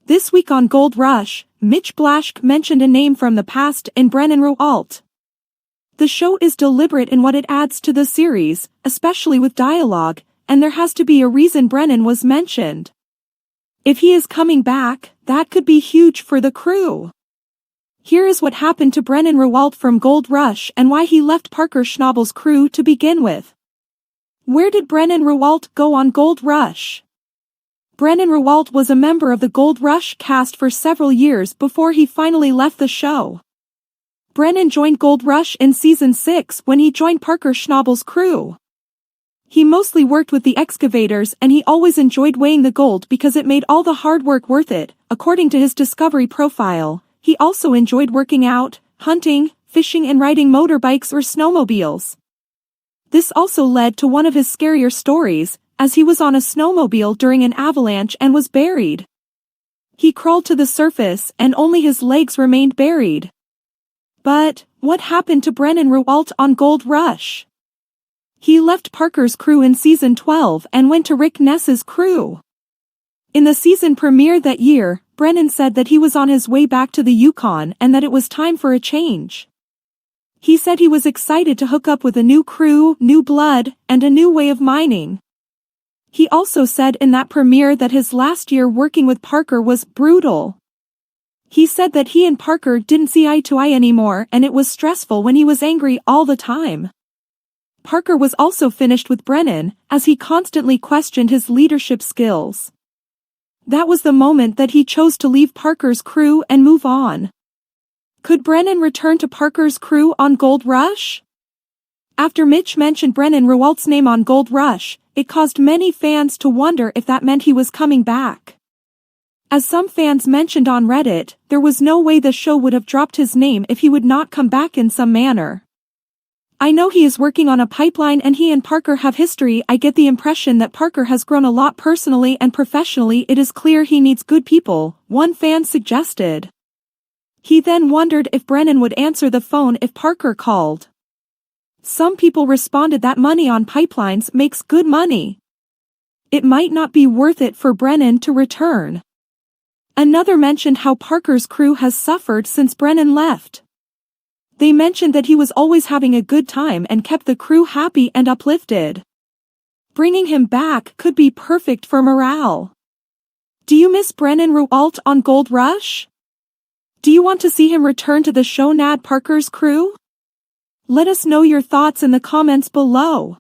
This week on Gold Rush, Mitch Blaschke mentioned a name from the past in Brennan Ruault. The show is deliberate in what it adds to the series, especially with dialogue, and there has to be a reason Brennan was mentioned. If he is coming back, that could be huge for the crew. Here is what happened to Brennan Ruault from Gold Rush and why he left Parker Schnabel's crew to begin with. Where did Brennan Ruault go on Gold Rush? Brennan Ruault was a member of the Gold Rush cast for several years before he finally left the show. Brennan joined Gold Rush in Season 6 when he joined Parker Schnabel's crew. He mostly worked with the excavators and he always enjoyed weighing the gold because it made all the hard work worth it, according to his Discovery profile. He also enjoyed working out, hunting, fishing and riding motorbikes or snowmobiles. This also led to one of his scarier stories, as he was on a snowmobile during an avalanche and was buried. He crawled to the surface and only his legs remained buried. But, what happened to Brennan Ruault on Gold Rush? He left Parker's crew in Season 12 and went to Rick Ness's crew. In the season premiere that year, Brennan said that he was on his way back to the Yukon and that it was time for a change. He said he was excited to hook up with a new crew, new blood, and a new way of mining. He also said in that premiere that his last year working with Parker was brutal. He said that he and Parker didn't see eye to eye anymore and it was stressful when he was angry all the time. Parker was also finished with Brennan, as he constantly questioned his leadership skills. That was the moment that he chose to leave Parker's crew and move on. Could Brennan return to Parker's crew on Gold Rush? After Mitch mentioned Brennan Ruault's name on Gold Rush, it caused many fans to wonder if that meant he was coming back. As some fans mentioned on Reddit, there was no way the show would have dropped his name if he would not come back in some manner. I know he is working on a pipeline and he and Parker have history. I get the impression that Parker has grown a lot personally and professionally. It is clear he needs good people, one fan suggested. He then wondered if Brennan would answer the phone if Parker called. Some people responded that money on pipelines makes good money. It might not be worth it for Brennan to return. Another mentioned how Parker's crew has suffered since Brennan left. They mentioned that he was always having a good time and kept the crew happy and uplifted. Bringing him back could be perfect for morale. Do you miss Brennan Ruault on Gold Rush? Do you want to see him return to the show? Nad Parker's crew? Let us know your thoughts in the comments below.